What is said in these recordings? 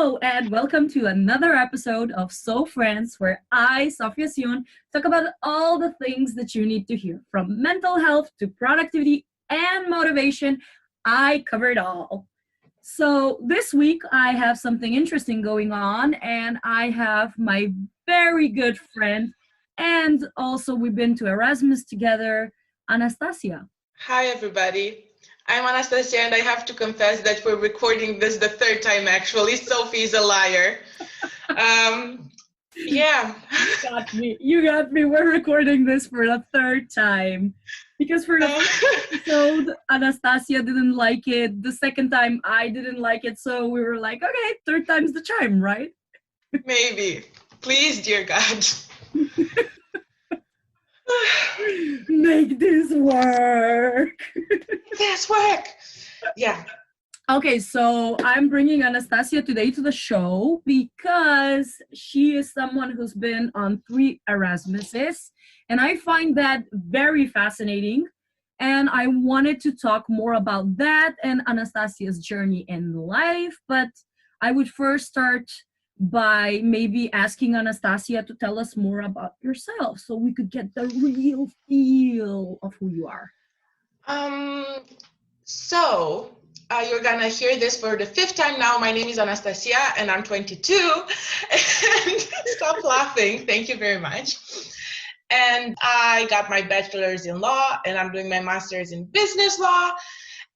Hello and welcome to another episode of Soph Rants, where I, Soph Rants, talk about all the things that you need to hear, from mental health to productivity and motivation. I cover it all. So this week I have something interesting going on, and I have my very good friend, and also we've been to Erasmus together, Anastasia. Hi, everybody. I'm Anastasia, and I have to confess that we're recording this the third time, actually. Sophie's a liar. Yeah. You got me. You got me. We're recording this for the third time. Because for the first episode, Anastasia didn't like it. The second time, I didn't like it. So we were like, okay, third time's the charm, right? Maybe. Please, dear God. Make this work. This work. Yeah. Okay, so I'm bringing Anastasia today to the show because she is someone who's been on 3 Erasmuses, and I find that very fascinating. And I wanted to talk more about that and Anastasia's journey in life, but I would first start by maybe asking Anastasia to tell us more about yourself so we could get the real feel of who you are. So you're gonna hear this for the 5th time now. My name is Anastasia, and I'm 22. And stop laughing. Thank you very much. And I got my bachelor's in law, and I'm doing my master's in business law.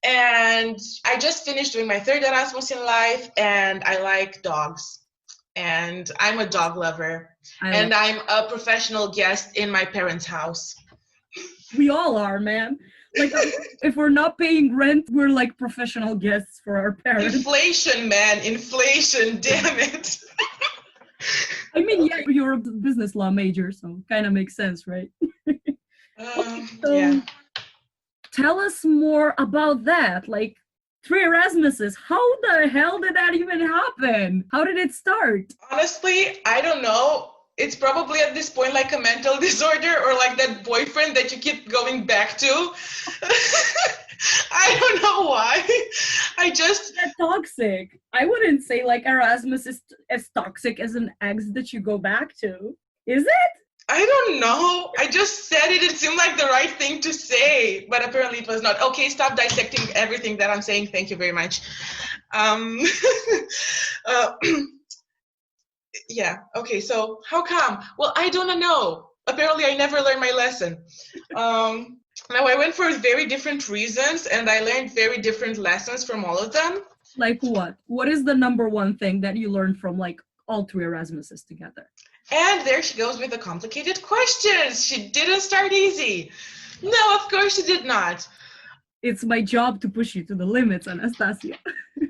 And I just finished doing my 3rd Erasmus in life, and I like dogs. And I'm a dog lover. And I'm a professional guest in my parents' house. We all are, man. Like, if we're not paying rent, we're like professional guests for our parents. Inflation, man. Inflation. Damn it. I mean, yeah, you're a business law major, so kind of makes sense, right? Yeah. Tell us more about that. Like, 3 Erasmuses. How the hell did that even happen? How did it start? Honestly, I don't know. It's probably at this point like a mental disorder or like that boyfriend that you keep going back to. I don't know why. That's toxic. I wouldn't say like Erasmus is as toxic as an ex that you go back to. Is it? I don't know. I just said it. It seemed like the right thing to say, but apparently it was not. Okay, stop dissecting everything that I'm saying. Thank you very much. Yeah. Okay. So how come? Well, I don't know. Apparently, I never learned my lesson. Now I went for very different reasons, and I learned very different lessons from all of them. Like what? What is the number one thing that you learned from like all 3 Erasmuses together? And there she goes with the complicated questions. She didn't start easy. No, of course she did not. It's my job to push you to the limits, Anastasia.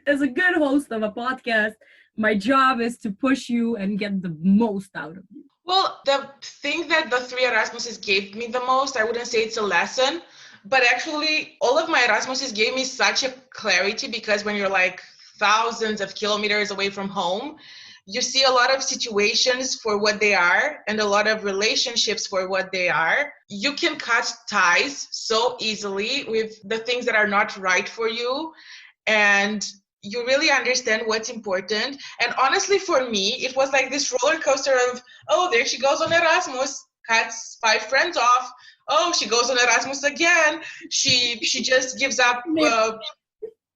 As a good host of a podcast, my job is to push you and get the most out of you. Well, the thing that the 3 Erasmuses gave me the most, I wouldn't say it's a lesson, but actually all of my Erasmuses gave me such a clarity, because when you're like thousands of kilometers away from home, you see a lot of situations for what they are and a lot of relationships for what they are. You can cut ties so easily with the things that are not right for you, and you really understand what's important. And honestly, for me, it was like this roller coaster of, oh, there she goes on Erasmus, cuts 5 friends off. Oh, she goes on Erasmus again. She just gives up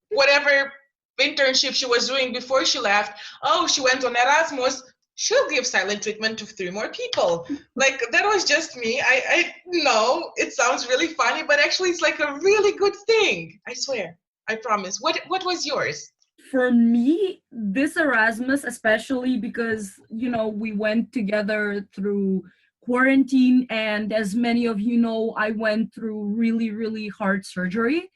whatever internship she was doing before she left. Oh, she went on Erasmus. She'll give silent treatment to 3 more people. Like, that was just me. I know it sounds really funny, but actually it's like a really good thing. I swear. I promise. What was yours? For me, this Erasmus, especially because, we went together through quarantine, and as many of you know, I went through really, really hard surgery.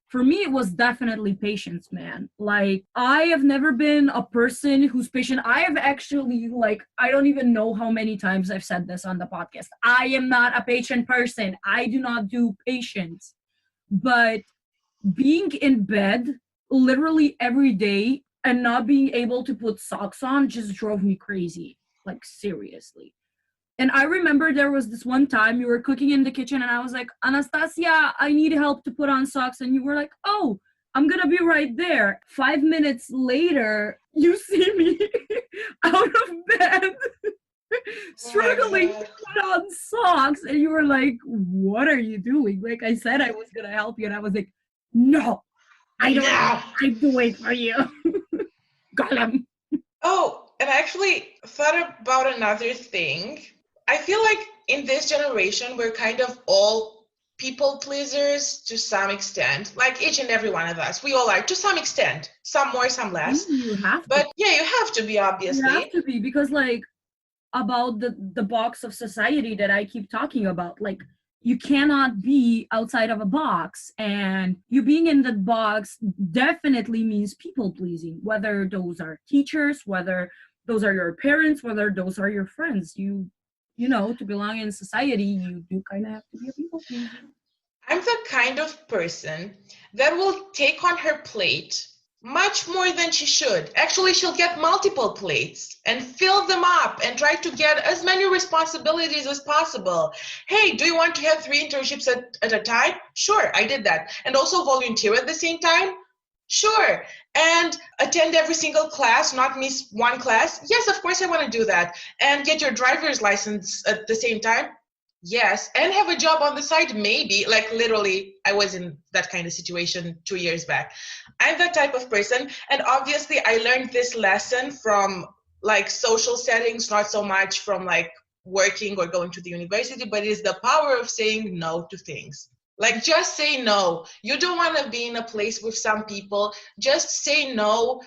For me, it was definitely patience, man. Like, I have never been a person who's patient. I have actually, I don't even know how many times I've said this on the podcast. I am not a patient person. I do not do patience. But being in bed literally every day and not being able to put socks on just drove me crazy. Like, seriously. And I remember there was this one time you were cooking in the kitchen and I was like, Anastasia, I need help to put on socks. And you were like, oh, I'm gonna be right there. 5 minutes later, you see me out of bed, Oh my struggling to God. put on socks, and you were like, "What are you doing?" Like I said, I was gonna help you, and I was like, "No, I don't. No. I do it for you." Got him. Oh, and I actually thought about another thing. I feel like in this generation, we're kind of all people pleasers to some extent. Like each and every one of us. We all are to some extent. Some more, some less. You have to. But yeah, you have to be, You have obviously. to be, because like about the box of society that I keep talking about. Like you cannot be outside of a box, and you being in the box definitely means people pleasing, whether those are teachers, whether those are your parents, whether those are your friends. You know, to belong in society, you do kind of have to be a people pleaser. I'm the kind of person that will take on her plate much more than she should. Actually, she'll get multiple plates and fill them up and try to get as many responsibilities as possible. Hey, do you want to have 3 internships at a time? Sure, I did that. And also volunteer at the same time? Sure. And attend every single class, not miss one class? Yes, of course I want to do that. And get your driver's license at the same time? Yes, and have a job on the side, maybe. Like literally, I was in that kind of situation 2 years back. I'm that type of person, and obviously, I learned this lesson from like social settings, not so much from like working or going to the university, but it is the power of saying no to things. Like just say no. You don't want to be in a place with some people. Just say no,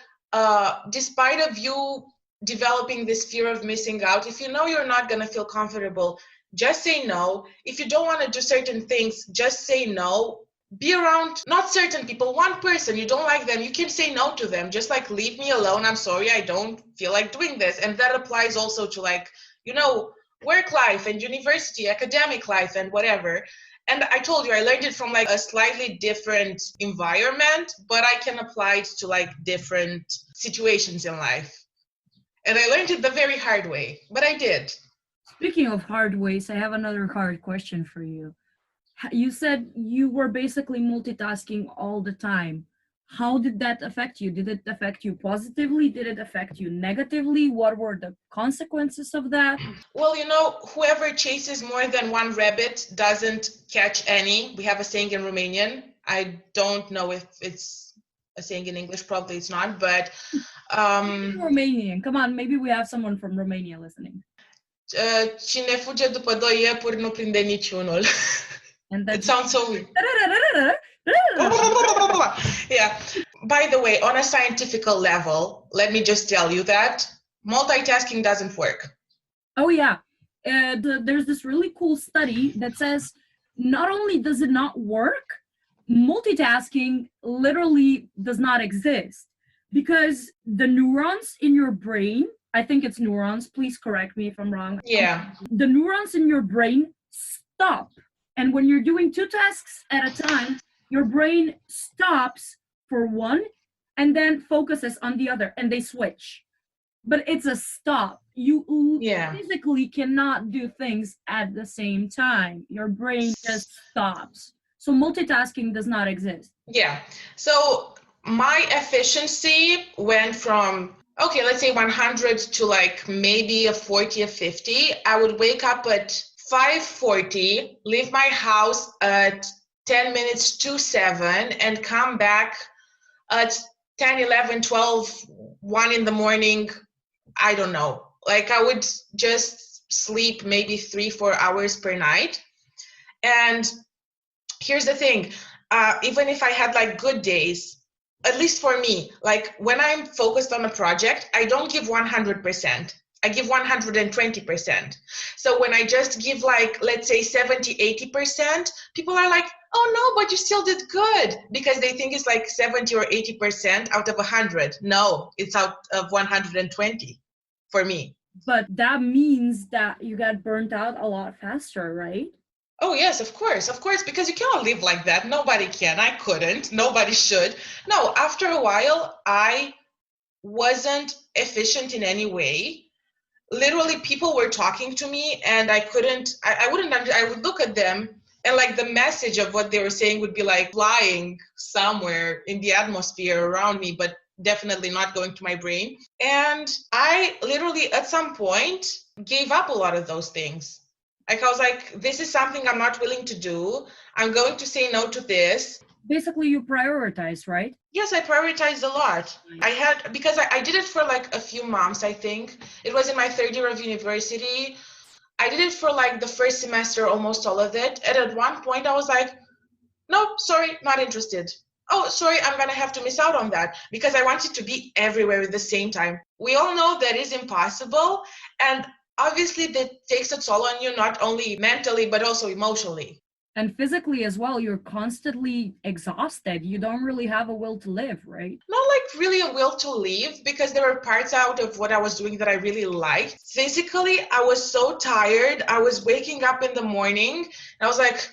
despite of you developing this fear of missing out. If you know you're not going to feel comfortable, just say no. If you don't want to do certain things, just say no. Be around not certain people, one person, you don't like them, you can say no to them. Just like, leave me alone, I'm sorry, I don't feel like doing this. And that applies also to like, you know, work life and university, academic life and whatever. And I told you, I learned it from like a slightly different environment, but I can apply it to like different situations in life. And I learned it the very hard way, but I did. Speaking of hard ways, I have another hard question for you. You said you were basically multitasking all the time. How did that affect you? Did it affect you positively? Did it affect you negatively? What were the consequences of that? Well, you know, whoever chases more than one rabbit doesn't catch any. We have a saying in Romanian. I don't know if it's a saying in English, probably it's not, but Romanian. Come on, maybe we have someone from Romania listening. cine fuge după doi iepuri nu prinde niciunul. And It that's sounds so weird. Yeah. By the way, on a scientific level, let me just tell you that multitasking doesn't work. Oh yeah, there's this really cool study that says not only does it not work, multitasking literally does not exist, because the neurons in your brain, I think it's neurons, please correct me if I'm wrong. Yeah. The neurons in your brain stop. And when you're doing two tasks at a time, your brain stops for one and then focuses on the other, and they switch. But it's a stop. You Yeah. physically cannot do things at the same time. Your brain just stops. So multitasking does not exist. Yeah. So my efficiency went from, okay, let's say 100 to like maybe a 40 or 50. I would wake up at 5:40, leave my house at 10 minutes to 7, and come back at 10, 11, 12, 1 in the morning. I don't know. Like I would just sleep maybe 3-4 hours per night. And here's the thing, even if I had like good days, at least for me, like when I'm focused on a project, I don't give 100%. I give 120%. So when I just give like, let's say 70, 80%, people are like, oh no, but you still did good, because they think it's like 70 or 80% out of 100. No, it's out of 120 for me. But that means that you got burnt out a lot faster, right? Oh, yes, of course, because you cannot live like that. Nobody can. I couldn't. Nobody should. No, after a while, I wasn't efficient in any way. Literally, people were talking to me and I couldn't, I wouldn't, I would look at them And like the message of what they were saying would be like flying somewhere in the atmosphere around me, but definitely not going to my brain. And I literally at some point gave up a lot of those things. Like I was like, this is something I'm not willing to do. I'm going to say no to this. Basically, you prioritize, right? Yes, I prioritized a lot. I had, because I did it for like a few months, I think. It was in my third year of university. I did it for like the first semester, almost all of it. And at one point I was like, no, sorry, not interested. Oh, sorry, I'm going to have to miss out on that because I wanted to be everywhere at the same time. We all know that is impossible. And obviously that takes a toll on you, not only mentally, but also emotionally. And physically as well, you're constantly exhausted. You don't really have a will to live, right? Not like really a will to leave because there were parts out of what I was doing that I really liked. Physically, I was so tired. I was waking up in the morning and I was like,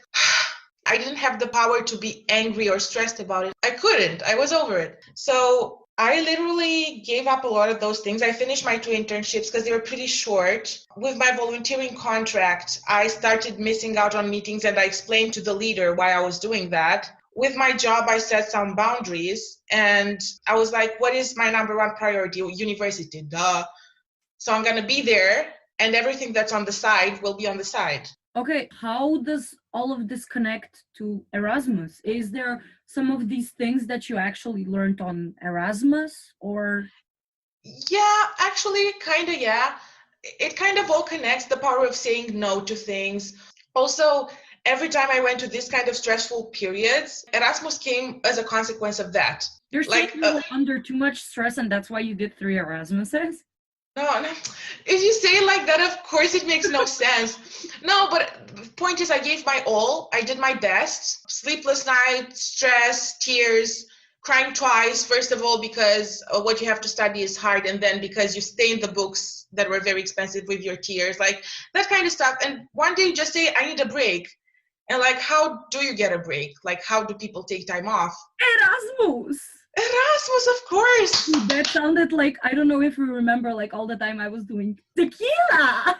I didn't have the power to be angry or stressed about it. I couldn't. I was over it. So I literally gave up a lot of those things. I finished my 2 internships because they were pretty short. With my volunteering contract, I started missing out on meetings and I explained to the leader why I was doing that. With my job, I set some boundaries and I was like, what is my number one priority? University, duh. So I'm going to be there and everything that's on the side will be on the side. Okay, how does all of this connect to Erasmus? Is there some of these things that you actually learned on Erasmus or? Yeah, actually, kind of, yeah. It kind of all connects, the power of saying no to things. Also, every time I went to this kind of stressful periods, Erasmus came as a consequence of that. You're saying Like, you were under too much stress and that's why you did 3 Erasmuses? no, no. If you say it like that, of course it makes no sense. No, but the point is I gave my all. I did my best. Sleepless nights, stress, tears, crying twice. First of all, because what you have to study is hard, and then because you stained the books that were very expensive with your tears, like that kind of stuff. And one day you just say, I need a break. And like, how do you get a break? Like, how do people take time off? Erasmus! Erasmus, of course. That sounded like, I don't know if you remember, like all the time I was doing tequila.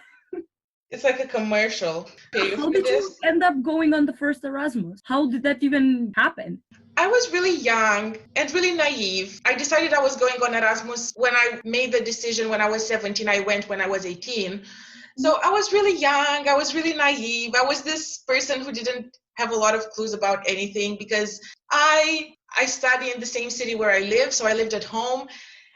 It's like a commercial. Pay How for did you this. end up going on the first Erasmus? How did that even happen? I was really young and really naive. I decided I was going on Erasmus when I made the decision when I was 17. I went when I was 18. So I was really young. I was really naive. I was this person who didn't have a lot of clues about anything because I study in the same city where I live. So I lived at home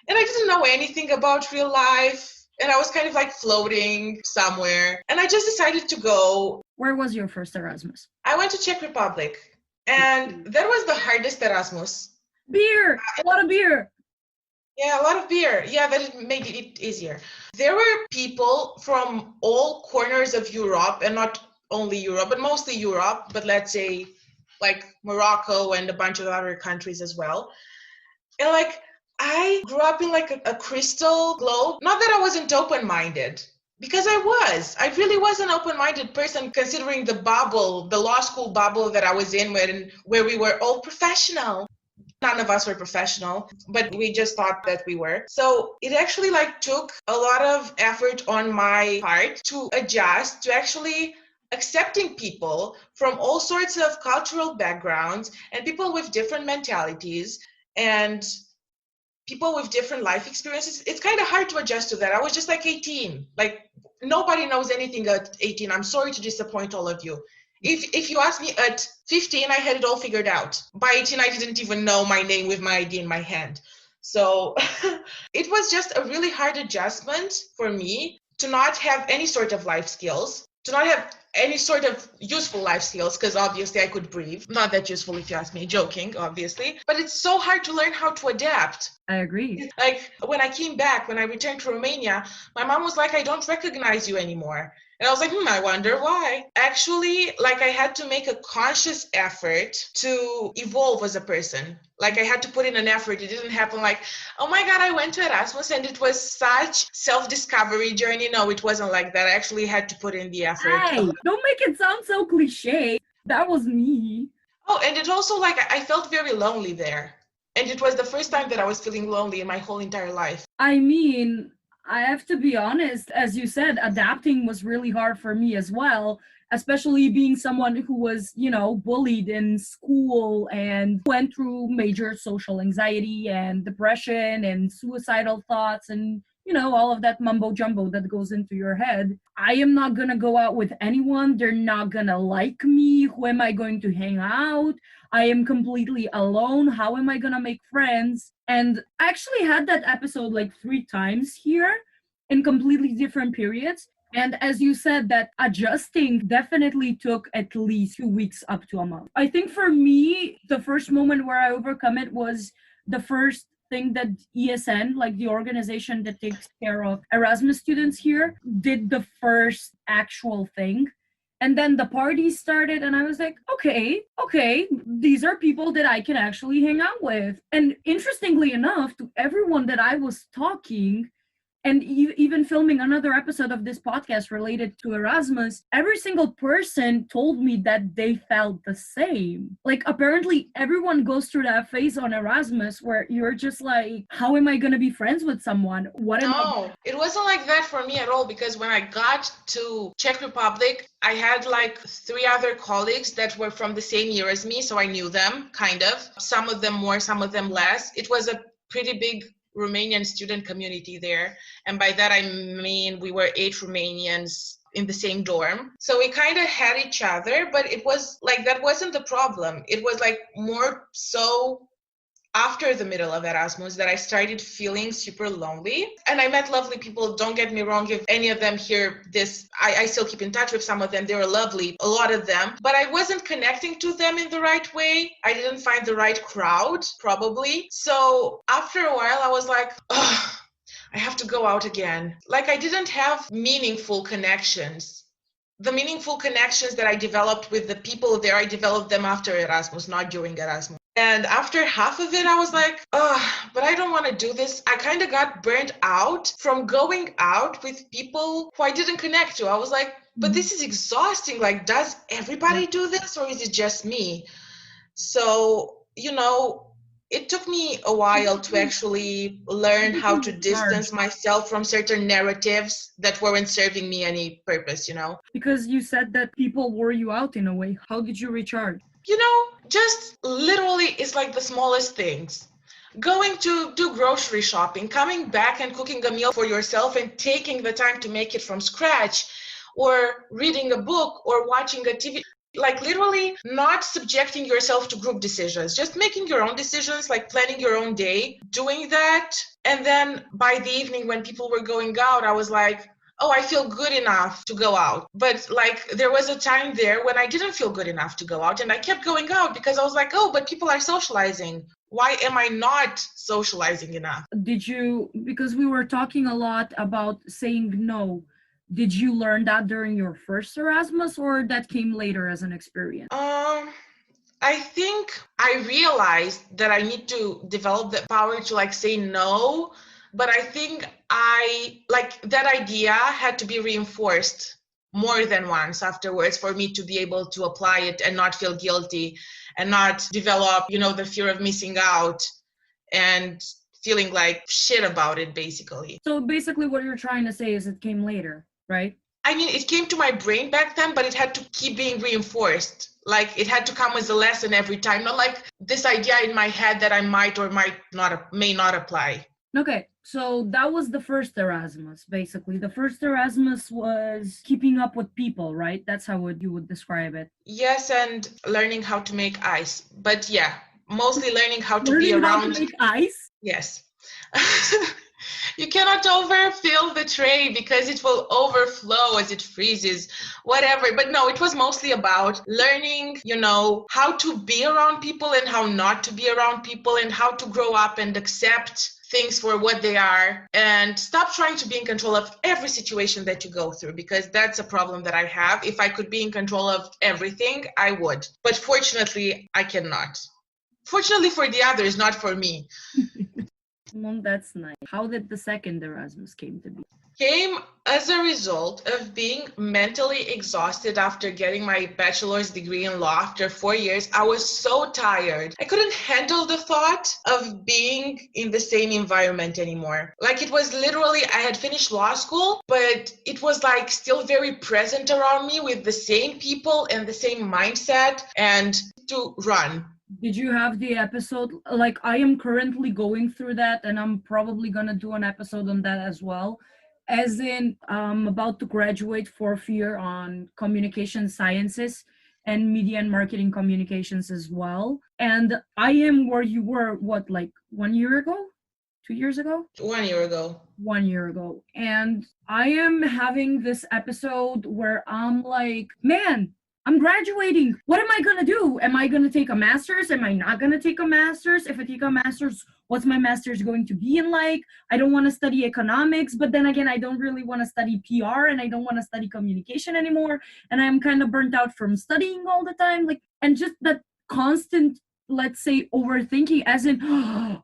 and I didn't know anything about real life. And I was kind of like floating somewhere. And I just decided to go. Where was your first Erasmus? I went to Czech Republic. And that was the hardest Erasmus. Beer! A lot of beer! Yeah, a lot of beer. Yeah, that made it easier. There were people from all corners of Europe, and not only Europe, but mostly Europe, but let's say like Morocco and a bunch of other countries as well. And like, I grew up in like a crystal globe. Not that I wasn't open-minded, because I really was an open-minded person considering the bubble, the law school bubble that I was in where we were all professional. None of us were professional, but we just thought that we were. So it actually like took a lot of effort on my part to adjust to actually accepting people from all sorts of cultural backgrounds and people with different mentalities and people with different life experiences. It's kind of hard to adjust to that. I was just like 18. Like nobody knows anything at 18. I'm sorry to disappoint all of you. If you ask me at 15, I had it all figured out. By 18, I didn't even know my name with my ID in my hand. So it was just a really hard adjustment for me to not have any sort of life skills, to not have any sort of useful life skills, because obviously I could breathe. Not that useful if you ask me, joking, obviously. But it's so hard to learn how to adapt. I agree. Like when I came back, when I returned to Romania, my mom was like, I don't recognize you anymore. And I was like, I wonder why. Actually, like I had to make a conscious effort to evolve as a person. Like I had to put in an effort. It didn't happen like, oh my God, I went to Erasmus and it was such self-discovery journey. No, it wasn't like that. I actually had to put in the effort. Hey, don't make it sound so cliche. That was me. Oh, and it also like I felt very lonely there. And it was the first time that I was feeling lonely in my whole entire life. I mean, I have to be honest, as you said, adapting was really hard for me as well, especially being someone who was, bullied in school and went through major social anxiety and depression and suicidal thoughts and, all of that mumbo jumbo that goes into your head. I am not going to go out with anyone. They're not going to like me. Who am I going to hang out? I am completely alone. How am I going to make friends? And I actually had that episode like 3 times here in completely different periods. And as you said, that adjusting definitely took at least 2 weeks up to a month. I think for me, the first moment where I overcome it was the first thing that ESN, like the organization that takes care of Erasmus students here, did the first actual thing. And then the party started, and I was like, okay, these are people that I can actually hang out with. And interestingly enough, to everyone that I was talking, and even filming another episode of this podcast related to Erasmus, every single person told me that they felt the same. Like, apparently, everyone goes through that phase on Erasmus where you're just like, how am I going to be friends with someone? What am I? No, it wasn't like that for me at all, because when I got to Czech Republic, I had like 3 other colleagues that were from the same year as me, so I knew them, kind of. Some of them more, some of them less. It was a pretty big Romanian student community there. And by that, I mean we were 8 Romanians in the same dorm. So we kind of had each other, but it was like, that wasn't the problem. It was like more so after the middle of Erasmus that I started feeling super lonely. And I met lovely people. Don't get me wrong, if any of them hear this, I still keep in touch with some of them. They were lovely, a lot of them. But I wasn't connecting to them in the right way. I didn't find the right crowd, probably. So after a while, I was like, ugh, I have to go out again. Like, I didn't have meaningful connections. The meaningful connections that I developed with the people there, I developed them after Erasmus, not during Erasmus. And after half of it, I was like, oh, but I don't want to do this. I kind of got burnt out from going out with people who I didn't connect to. I was like, but this is exhausting. Like, does everybody do this, or is it just me? So, it took me a while to actually learn how to distance myself from certain narratives that weren't serving me any purpose, Because you said that people wore you out in a way. How did you recharge? Just literally, it's like the smallest things. Going to do grocery shopping, coming back and cooking a meal for yourself and taking the time to make it from scratch, or reading a book or watching a TV. Like, literally not subjecting yourself to group decisions, just making your own decisions, like planning your own day, doing that. And then by the evening, when people were going out, I was like, oh, I feel good enough to go out. But like, there was a time there when I didn't feel good enough to go out, and I kept going out because I was like, oh, but people are socializing. Why am I not socializing enough? Because we were talking a lot about saying no, did you learn that during your first Erasmus, or that came later as an experience? I think I realized that I need to develop the power to like say no, but I think that idea had to be reinforced more than once afterwards for me to be able to apply it and not feel guilty and not develop, the fear of missing out and feeling like shit about it, basically. So basically what you're trying to say is it came later, right? I mean, it came to my brain back then, but it had to keep being reinforced. Like, it had to come as a lesson every time, not like this idea in my head that I might or may not apply. Okay, so that was the first Erasmus, basically. The first Erasmus was keeping up with people, right? That's how you would describe it. Yes, and learning how to make ice. But yeah, mostly learning how to be around. How to make ice? Yes. You cannot overfill the tray because it will overflow as it freezes, whatever. But no, it was mostly about learning, how to be around people and how not to be around people, and how to grow up and accept things for what they are and stop trying to be in control of every situation that you go through, because that's a problem that I have. If I could be in control of everything, I would. But fortunately, I cannot. Fortunately for the others, not for me. Well, that's nice. How did the second Erasmus came to be? came as a result of being mentally exhausted after getting my bachelor's degree in law after 4 years. I was so tired. I couldn't handle the thought of being in the same environment anymore. Like it was literally, I had finished law school, but it was like still very present around me with the same people and the same mindset and to run. Did you have the episode? Like, I am currently going through that, and I'm probably gonna do an episode on that as well. As in, I'm about to graduate fourth year on communication sciences and media and marketing communications as well. And I am where you were, what, like 1 year ago? 2 years ago? 1 year ago. 1 year ago. And I am having this episode where I'm like, man, I'm graduating. What am I going to do? Am I going to take a master's? Am I not going to take a master's? If I take a master's, what's my master's going to be in like? I don't want to study economics, but then again, I don't really want to study PR and I don't want to study communication anymore. And I'm kind of burnt out from studying all the time. Like, and just that constant, let's say, overthinking, as in,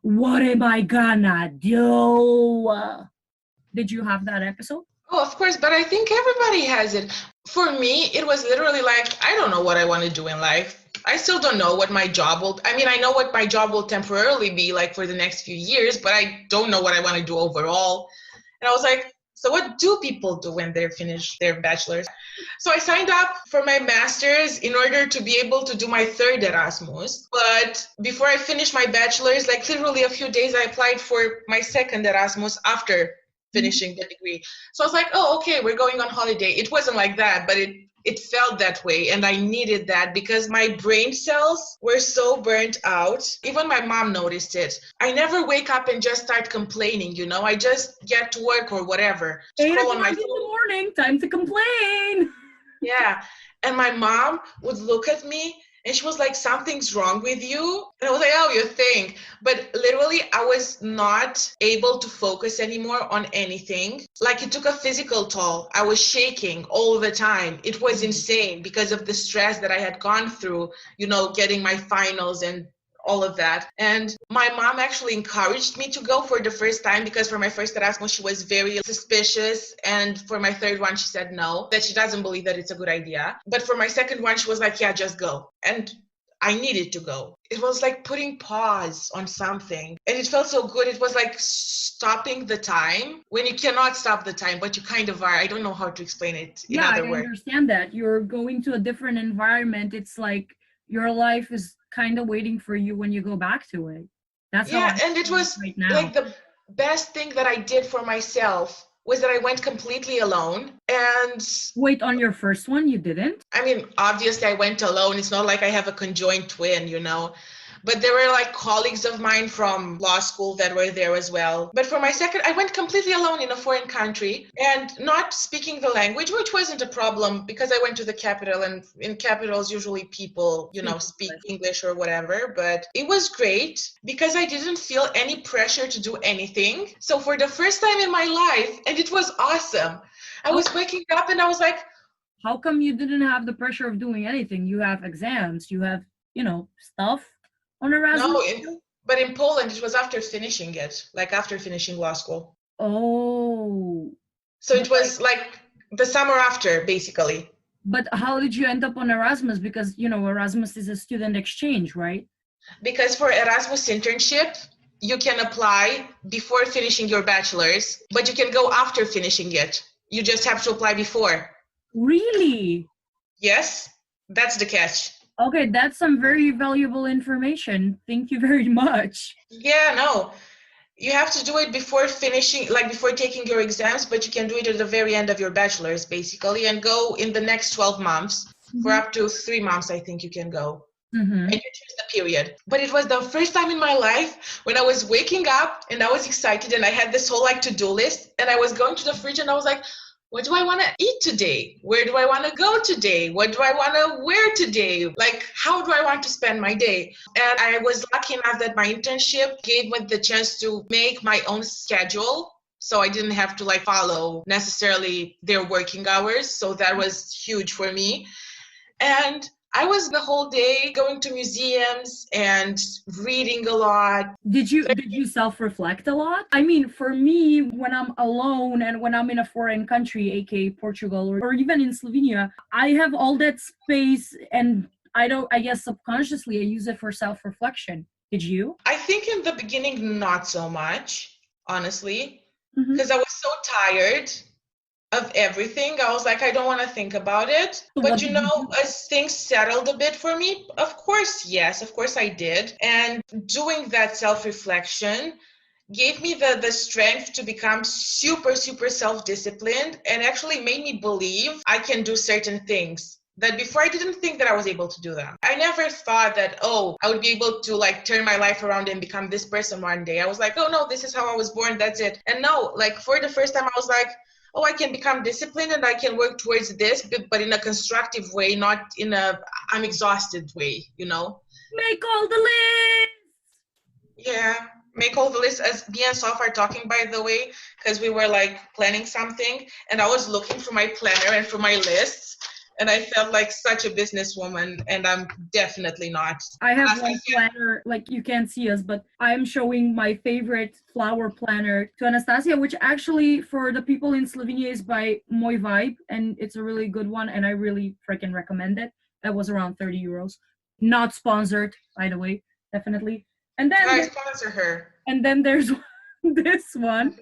what am I gonna do? Did you have that episode? Oh, of course, but I think everybody has it. For me, it was literally like, I don't know what I want to do in life. I still don't know what my job will, I mean, I know what my job will temporarily be like for the next few years, but I don't know what I want to do overall. And I was like, so what do people do when they're finished their bachelor's? So I signed up for my master's in order to be able to do my third Erasmus. But before I finished my bachelor's, like literally a few days, I applied for my second Erasmus after finishing the degree. So I was like, oh, okay, we're going on holiday. It wasn't like that, but it felt that way. And I needed that because my brain cells were so burnt out. Even my mom noticed it. I never wake up and just start complaining, you know, I just get to work or whatever. 8 Scroll on o'clock my in phone. the morning, time to complain. Yeah. And my mom would look at me and she was like, something's wrong with you. And I was like, oh, you think. But literally, I was not able to focus anymore on anything. Like it took a physical toll. I was shaking all the time. It was insane because of the stress that I had gone through, you know, getting my finals and all of that. And my mom actually encouraged me to go for the first time because for my first Erasmus, she was very suspicious. And for my third one, she said no, that she doesn't believe that it's a good idea. But for my second one, she was like, yeah, just go. And I needed to go. It was like putting pause on something. And it felt so good. It was like stopping the time when you cannot stop the time, but you kind of are. I don't know how to explain it in other words. I understand that. You're going to a different environment. It's like your life is kind of waiting for you when you go back to it. That's how And it was right now. like the best thing that I did for myself was that I went completely alone. And wait, on your first one, you didn't? I mean, obviously I went alone. It's not like I have a conjoined twin, you know. But there were like colleagues of mine from law school that were there as well. But for my second, I went completely alone in a foreign country and not speaking the language, which wasn't a problem because I went to the capital, and in capitals, usually people, you know, speak English or whatever. But it was great because I didn't feel any pressure to do anything. So for the first time in my life, and it was awesome, I was waking up and I was like, how come you didn't have the pressure of doing anything? You have exams, you have, you know, stuff on Erasmus? No, but in Poland, it was after finishing it, like after finishing law school. Oh. So it was like the summer after, basically. But how did you end up on Erasmus? Because, you know, Erasmus is a student exchange, right? Because for Erasmus internship, you can apply before finishing your bachelor's, but you can go after finishing it. You just have to apply before. Really? Yes, that's the catch. Okay, that's some very valuable information. Thank you very much. Yeah, no. You have to do it before finishing, like before taking your exams, but you can do it at the very end of your bachelor's, basically, and go in the next 12 months. For up to 3 months, I think you can go. And you choose the period. But it was the first time in my life when I was waking up and I was excited and I had this whole like to-do list and I was going to the fridge and I was like, what do I want to eat today? Where do I want to go today? What do I want to wear today? Like, how do I want to spend my day? And I was lucky enough that my internship gave me the chance to make my own schedule. So I didn't have to like follow necessarily their working hours. So that was huge for me. And I was the whole day going to museums and reading a lot. Did you self-reflect a lot? I mean, for me, when I'm alone and when I'm in a foreign country, aka Portugal or even in Slovenia, I have all that space and I guess subconsciously I use it for self-reflection. Did you? I think in the beginning, not so much, honestly, Mm-hmm. because I was so tired of everything. I was like, I don't want to think about it. So But what did you do? as things settled a bit for me, of course, yes, of course I did. And doing that self-reflection gave me the strength to become super, super self-disciplined and actually made me believe I can do certain things that before I didn't think that I was able to do them. I never thought that, oh, I would be able to like turn my life around and become this person one day. I was like, oh no, this is how I was born, that's it. And no, like for the first time I was like, oh, I can become disciplined and I can work towards this, but in a constructive way, not in a I'm exhausted way, you know? Make all the lists. Yeah, make all the lists. As me and Soph are talking, by the way, because we were like planning something, and I was looking for my planner and for my lists, and I felt like such a businesswoman, and I'm definitely not. I have one Anastasia, planner, like you can't see us, but I'm showing my favorite flower planner to Anastasia, which actually for the people in Slovenia is by Moj Vibe, and it's a really good one, and I really freaking recommend it. That was around 30 euros. Not sponsored, by the way, definitely. And then guys, sponsor her. and then there's this one,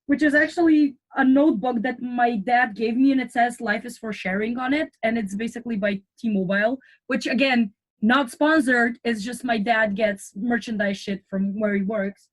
which is actually a notebook that my dad gave me, and it says "Life is for sharing" on it, and it's basically by T-Mobile, which again, not sponsored. It's just my dad gets merchandise shit from where he works,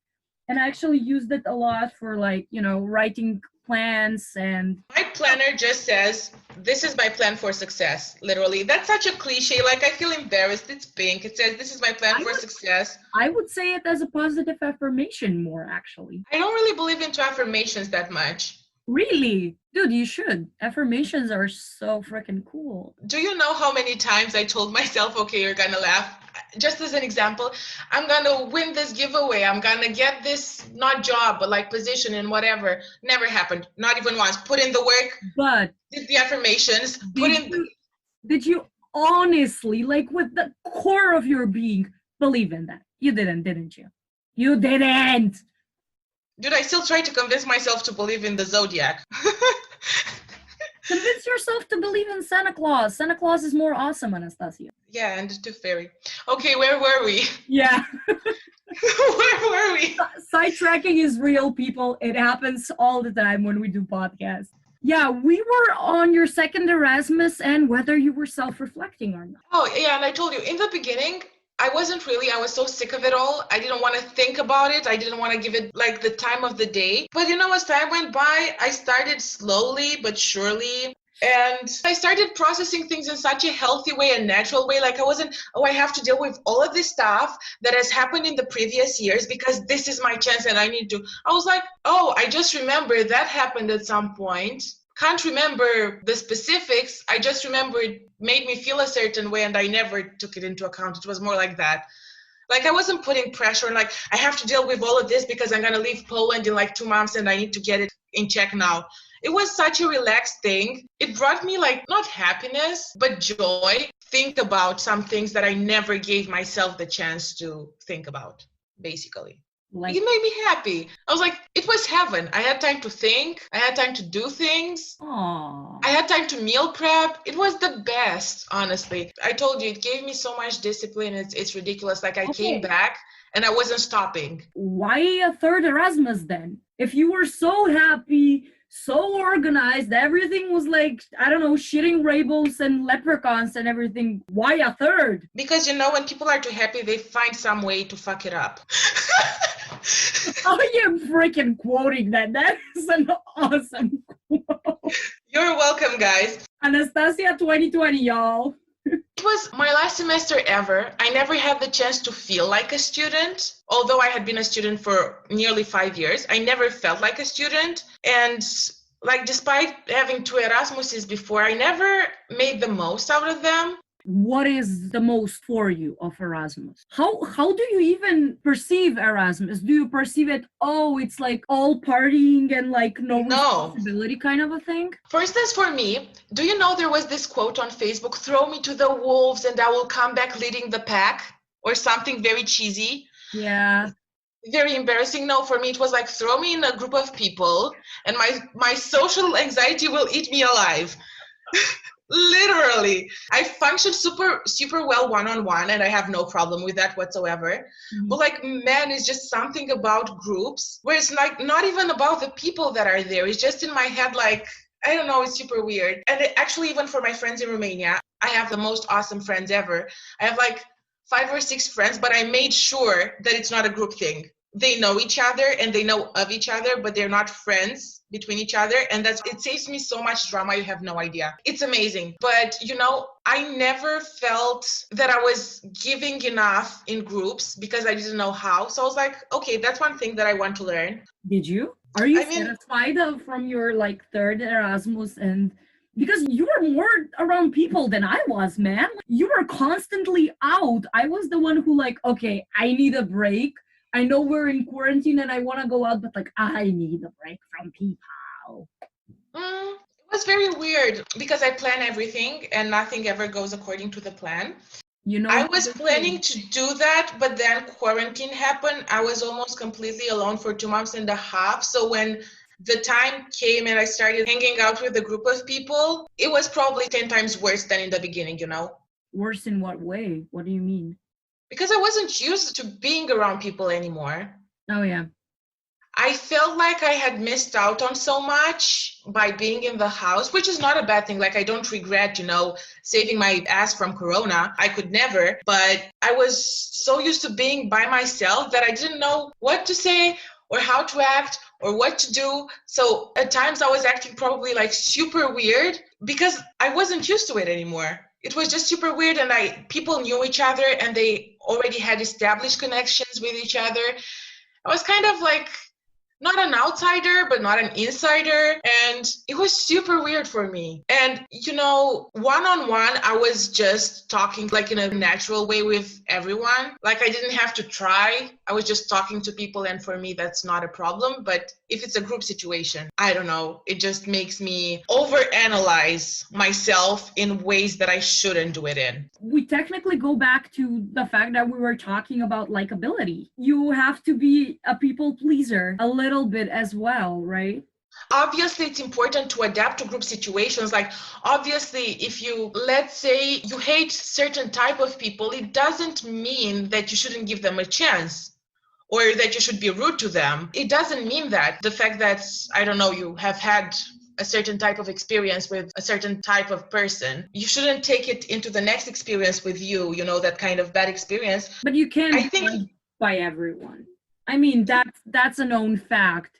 and I actually used it a lot for like writing plans and. My planner just says, this is my plan for success, literally. That's such a cliche. Like, I feel embarrassed. It's pink. It says, this is my plan I for would, success. I would say it as a positive affirmation more actually. I don't really believe into affirmations that much. Really? Dude, you should. Affirmations are so freaking cool. Do you know how many times I told myself, okay, you're gonna laugh? Just as an example, I'm gonna win this giveaway. I'm gonna get this, not job, but like position and whatever. Never happened. Not even once. Put in the work, But did the affirmations, put in. did you honestly, like with the core of your being, believe in that? You didn't you? You didn't. Dude, I still try to convince myself to believe in the zodiac. Convince yourself to believe in Santa Claus. Santa Claus is more awesome, Anastasia. Yeah, and the Tooth Fairy. Okay, where were we? Yeah. Where were we? Sidetracking is real, people. It happens all the time when we do podcasts. Yeah, we were on your second Erasmus and whether you were self-reflecting or not. Oh, yeah, and I told you, in the beginning, I wasn't really, I was so sick of it all. I didn't want to think about it. I didn't want to give it like the time of the day. But as time went by, I started slowly but surely. And I started processing things in such a healthy way and natural way. Like I wasn't, oh, I have to deal with all of this stuff that has happened in the previous years because this is my chance and I need to. I was like, oh, I just remember that happened at some point. Can't remember the specifics. I just remember it made me feel a certain way and I never took it into account. It was more like that. Like I wasn't putting pressure on like, I have to deal with all of this because I'm going to leave Poland in like 2 months and I need to get it in check now. It was such a relaxed thing. It brought me like not happiness, but joy. Think about some things that I never gave myself the chance to think about, basically. Like, it made me happy. I was like, it was heaven. I had time to think. I had time to do things. Aww. I had time to meal prep. It was the best, honestly. I told you, it gave me so much discipline. It's ridiculous. Like I came back and I wasn't stopping. Why a third Erasmus then? If you were so happy, so organized, everything was like, I don't know, shitting rainbows and leprechauns and everything. Why a third? Because when people are too happy, they find some way to fuck it up. I am freaking quoting that. That is an awesome quote. You're welcome, guys. Anastasia 2020, y'all. It was my last semester ever. I never had the chance to feel like a student. Although I had been a student for nearly 5 years, I never felt like a student. And like, despite having 2 Erasmuses before, I never made the most out of them. What is the most for you of Erasmus? How do you even perceive Erasmus? Do you perceive it, oh, it's like all partying and like no No. responsibility kind of a thing? For instance, for me, do you know there was this quote on Facebook, throw me to the wolves and I will come back leading the pack, or something very cheesy? Yeah. Very embarrassing. No, for me it was like, throw me in a group of people and my social anxiety will eat me alive. Literally, I function super well one-on-one, and I have no problem with that whatsoever. Mhm. But like, man, it's just something about groups where it's like not even about the people that are there. It's just in my head, like, I don't know, it's super weird. And actually, even for my friends in Romania, I have the most awesome friends ever. I have like 5 or 6 friends, but I made sure that it's not a group thing. They know each other and they know of each other, but they're not friends between each other. And it saves me so much drama, you have no idea. It's amazing. But I never felt that I was giving enough in groups because I didn't know how. So I was like, okay, that's one thing that I want to learn. Did you? Are you I mean, satisfied from your like third Erasmus? And because you were more around people than I was, man. You were constantly out. I was the one who like, okay, I need a break. I know we're in quarantine and I want to go out, but like I need a break from people. it was very weird because I plan everything and nothing ever goes according to the plan. I was planning to do that, but then quarantine happened. I was almost completely alone for 2 months and a half. So when the time came and I started hanging out with a group of people, it was probably 10 times worse than in the beginning. Worse in what way? What do you mean? Because I wasn't used to being around people anymore. Oh, yeah. I felt like I had missed out on so much by being in the house, which is not a bad thing. Like, I don't regret, saving my ass from Corona. I could never. But I was so used to being by myself that I didn't know what to say or how to act or what to do. So at times I was acting probably like super weird because I wasn't used to it anymore. It was just super weird, and people knew each other and they already had established connections with each other. I was kind of like not an outsider, but not an insider. And it was super weird for me. And, one-on-one, I was just talking like in a natural way with everyone. Like, I didn't have to try. I was just talking to people. And for me, that's not a problem. But if it's a group situation, I don't know. It just makes me overanalyze myself in ways that I shouldn't do it in. We technically go back to the fact that we were talking about likability. You have to be a people pleaser a little bit as well, right? Obviously, it's important to adapt to group situations. Like, obviously, if let's say you hate certain type of people, it doesn't mean that you shouldn't give them a chance or that you should be rude to them. It doesn't mean that. The fact that, I don't know, you have had a certain type of experience with a certain type of person, you shouldn't take it into the next experience with you, that kind of bad experience. But you can't I think by everyone. I mean, that's a known fact.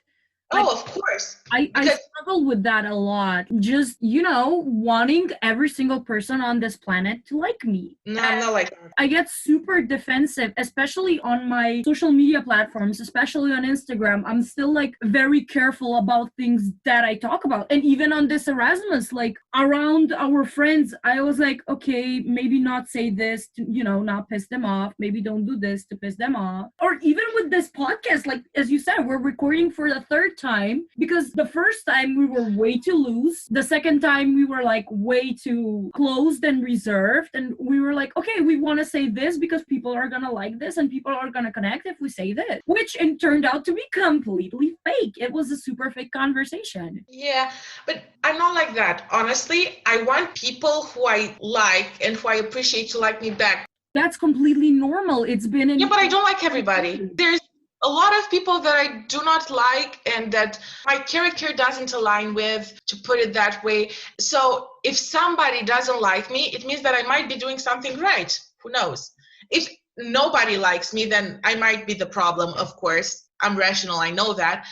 Like, oh, of course. I struggle with that a lot. Just, wanting every single person on this planet to like me. No, I'm not like that. I get super defensive, especially on my social media platforms, especially on Instagram. I'm still like very careful about things that I talk about. And even on this Erasmus, like around our friends, I was like, okay, maybe not say this to, not piss them off. Maybe don't do this to piss them off. Or even with this podcast, like, as you said, we're recording for the third time because the first time we were way too loose. The second time we were like way too closed and reserved. And we were like, okay, we want to say this because people are going to like this and people are going to connect if we say this, which turned out to be completely fake. It was a super fake conversation. Yeah, but I'm not like that. Honestly, I want people who I like and who I appreciate to like me back. That's completely normal. It's been in... Yeah, but I don't like everybody. There's a lot of people that I do not like and that my character doesn't align with, to put it that way. So if somebody doesn't like me, it means that I might be doing something right. Who knows? If nobody likes me, then I might be the problem, of course. I'm rational, I know that.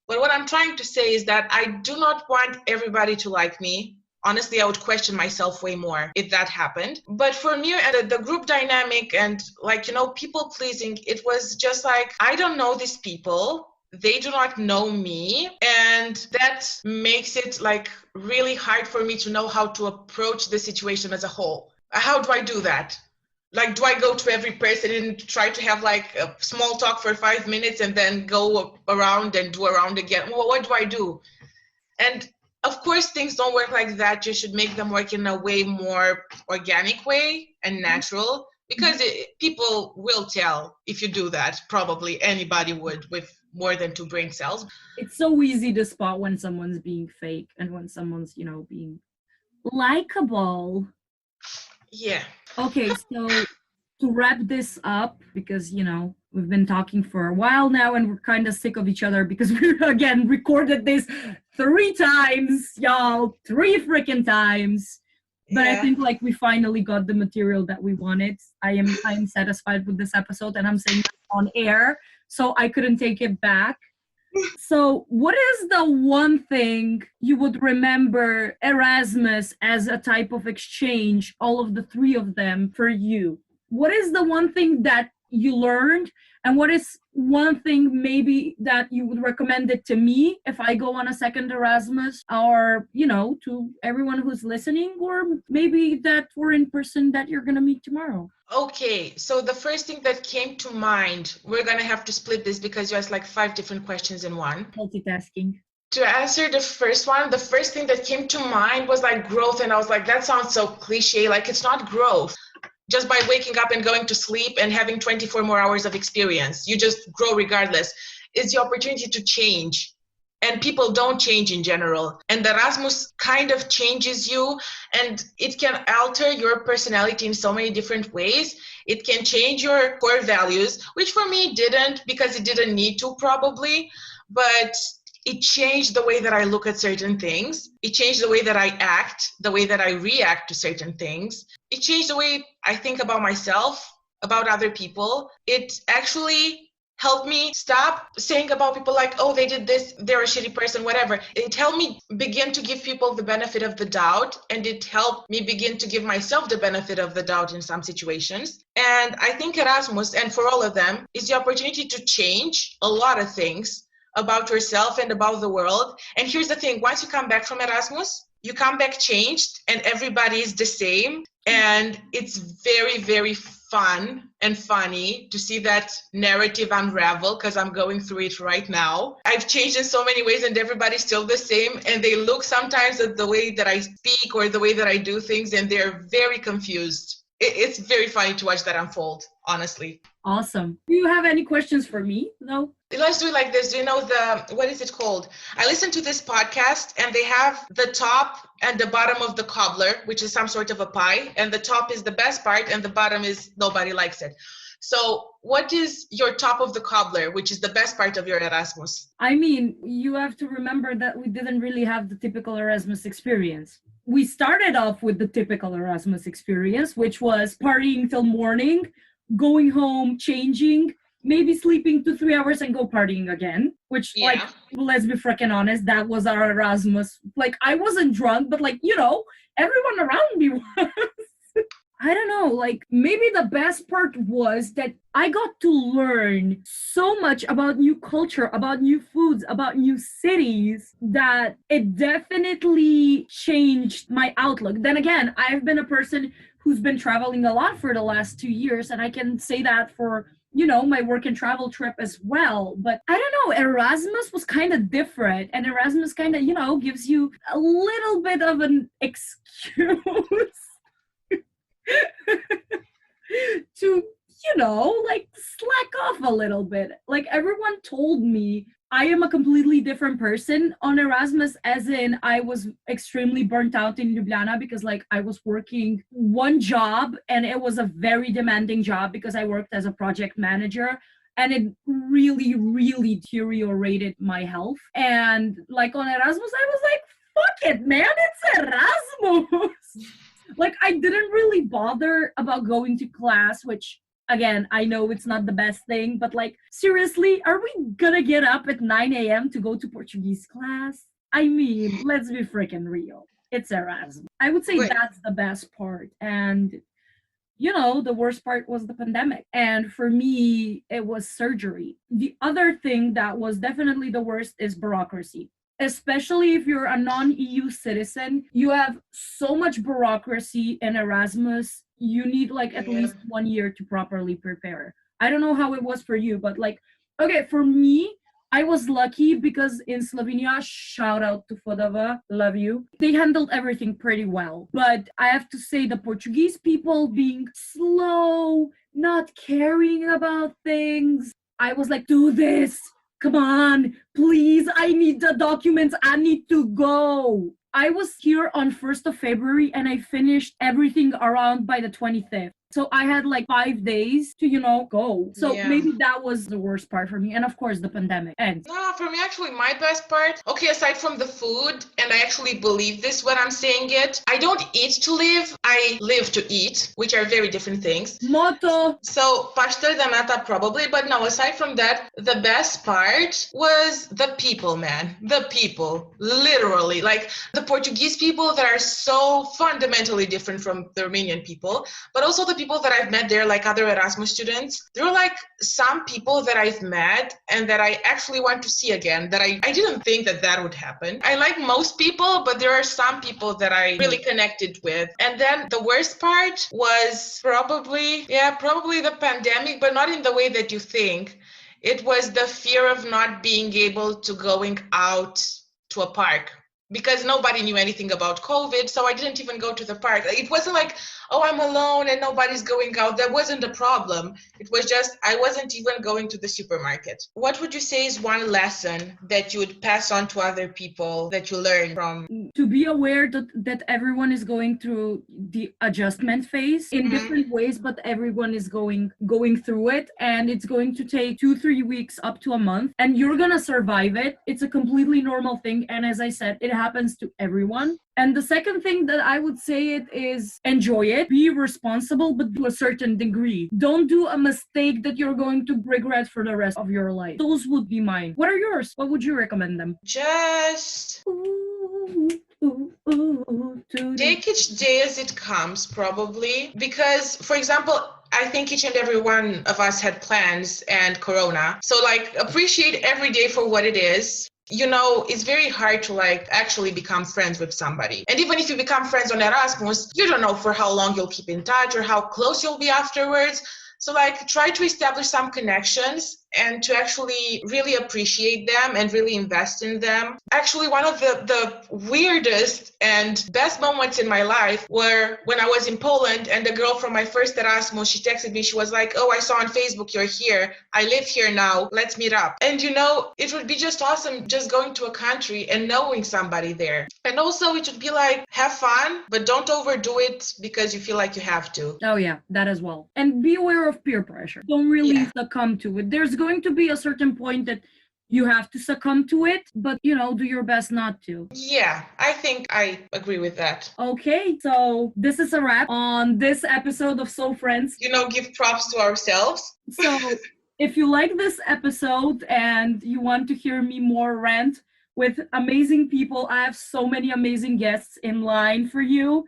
But what I'm trying to say is that I do not want everybody to like me. Honestly, I would question myself way more if that happened. But for me, and the group dynamic and people pleasing, it was just like, I don't know these people. They do not know me. And that makes it like really hard for me to know how to approach the situation as a whole. How do I do that? Like, do I go to every person and try to have like a small talk for 5 minutes and then go around and do around again? Well, what do I do? And of course, things don't work like that. You should make them work in a way more organic way and natural, because people will tell if you do that. Probably anybody would with more than 2 brain cells. It's so easy to spot when someone's being fake and when someone's, being likable. Yeah. Okay, so to wrap this up, because, we've been talking for a while now and we're kind of sick of each other because we, again, recorded this 3 times, y'all. 3 freaking times. But I think like we finally got the material that we wanted. I am satisfied with this episode, and I'm saying that on air, so I couldn't take it back. So what is the one thing you would remember Erasmus as a type of exchange, all of the 3 of them, for you? What is the one thing that you learned, and what is one thing maybe that you would recommend it to me if I go on a second Erasmus, or, to everyone who's listening, or maybe that foreign person that you're going to meet tomorrow? Okay, so the first thing that came to mind, we're going to have to split this because you asked like 5 different questions in one. Multitasking. To answer the first one, the first thing that came to mind was like growth. And I was like, that sounds so cliche. Like, it's not growth just by waking up and going to sleep and having 24 more hours of experience. You just grow regardless. It's the opportunity to change. And people don't change in general. And Erasmus kind of changes you, and it can alter your personality in so many different ways. It can change your core values, which for me didn't, because it didn't need to probably, but it changed the way that I look at certain things. It changed the way that I act, the way that I react to certain things. It changed the way I think about myself, about other people. It actually helped me stop saying about people like, oh, they did this, they're a shitty person, whatever. It helped me begin to give people the benefit of the doubt, and it helped me begin to give myself the benefit of the doubt in some situations. And I think Erasmus, and for all of them, is the opportunity to change a lot of things about yourself and about the world. And here's the thing, once you come back from Erasmus, you come back changed, and everybody is the same. And it's very, very fun and funny to see that narrative unravel, because I'm going through it right now. I've changed in so many ways, and everybody's still the same. And they look sometimes at the way that I speak or the way that I do things, and they're very confused. It's very funny to watch that unfold, honestly. Awesome. Do you have any questions for me, though? Let's do it like this. Do you know what is it called? I listened to this podcast, and they have the top and the bottom of the cobbler, which is some sort of a pie. And the top is the best part, and the bottom is nobody likes it. So what is your top of the cobbler, which is the best part of your Erasmus? I mean, you have to remember that we didn't really have the typical Erasmus experience. We started off with the typical Erasmus experience, which was partying till morning, going home, changing, maybe sleeping 2-3 hours and go partying again, which, like, let's be freaking honest, that was our Erasmus. Like, I wasn't drunk, but, like, everyone around me was. I don't know, like, maybe the best part was that I got to learn so much about new culture, about new foods, about new cities, that it definitely changed my outlook. Then again, I've been a person who's been traveling a lot for the last 2 years, and I can say that for, my work and travel trip as well. But I don't know, Erasmus was kind of different, and Erasmus kind of, gives you a little bit of an excuse to, like, slack off a little bit. Like, everyone told me I am a completely different person on Erasmus, as in I was extremely burnt out in Ljubljana because, like, I was working one job, and it was a very demanding job because I worked as a project manager, and it really, really deteriorated my health. And, like, on Erasmus, I was like, fuck it, man, it's Erasmus. Like, I didn't really bother about going to class, which, again, I know it's not the best thing, but, like, seriously, are we gonna get up at 9 a.m. to go to Portuguese class? I mean, let's be freaking real. It's Erasmus. I would say that's the best part. And, the worst part was the pandemic. And for me, it was surgery. The other thing that was definitely the worst is bureaucracy. especially if you're a non-EU citizen, you have so much bureaucracy in Erasmus. You need like at Yeah. least 1 year to properly prepare. I don't know how it was for you, but like, okay, for me, I was lucky because in Slovenia, shout out to Fodava, love you. They handled everything pretty well. But I have to say, the Portuguese people being slow, not caring about things. I was like, do this. Come on, please. I need the documents. I need to go. I was here on 1st of February and I finished everything around by the 25th. So I had like 5 days to, go. So Yeah. maybe that was the worst part for me. And of course, the pandemic. And No, for me, actually, my best part, okay, aside from the food, and I actually believe this when I'm saying it, I don't eat to live, I live to eat, which are very different things. motto. So, pastel de nata probably, but no, aside from that, the best part was the people, man. The people, literally. Like, the Portuguese people that are so fundamentally different from the Romanian people, but also the people that I've met there, like other Erasmus students. There were like some people that I've met and that I actually want to see again, that I didn't think that would happen. I like most people, but there are some people that I really connected with. And then the worst part was probably the pandemic, but not in the way that you think. It was the fear of not being able to going out to a park, because nobody knew anything about COVID, so I didn't even go to the park. It wasn't like, oh, I'm alone and nobody's going out. That wasn't a problem. It was just I wasn't even going to the supermarket. What would you say is one lesson that you would pass on to other people that you learned from? To be aware that everyone is going through the adjustment phase in different ways, but everyone is going through it, and it's going to take 2-3 weeks up to a month, and you're gonna survive it. It's a completely normal thing, and as I said, it happens to everyone. And the second thing that I would say it is enjoy it, be responsible, but to a certain degree. Don't do a mistake that you're going to regret for the rest of your life. Those would be mine. What are yours? What would you recommend them? Just take each day as it comes, probably. Because, for example, I think each and every one of us had plans and Corona. So, like, appreciate every day for what it is. It's very hard to actually become friends with somebody. And even if you become friends on Erasmus, you don't know for how long you'll keep in touch or how close you'll be afterwards. So try to establish some connections and to actually really appreciate them and really invest in them. Actually, one of the weirdest and best moments in my life were when I was in Poland, and the girl from my first Erasmus, she texted me, she was like, oh, I saw on Facebook you're here. I live here now. Let's meet up. And it would be just awesome just going to a country and knowing somebody there. And also it would be like, have fun, but don't overdo it because you feel like you have to. Oh yeah, that as well. And be aware of peer pressure. Don't really succumb to it. There's going to be a certain point that you have to succumb to it, but do your best not to. Yeah, I think I agree with that. Okay, so this is a wrap on this episode of Soph Rants. Give props to ourselves. So if you like this episode and you want to hear me more rant with amazing people, I have so many amazing guests in line for you.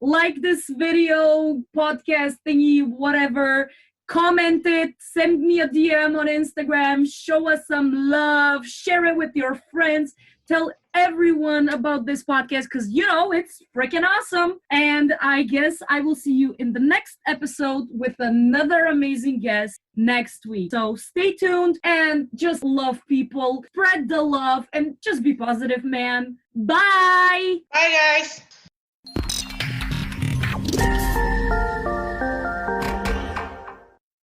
Like this video, podcast thingy, whatever. Comment it, send me a DM on Instagram, show us some love, share it with your friends, tell everyone about this podcast because it's freaking awesome. And I guess I will see you in the next episode with another amazing guest next week. So stay tuned and just love people, spread the love, and just be positive, man. Bye. Bye, guys.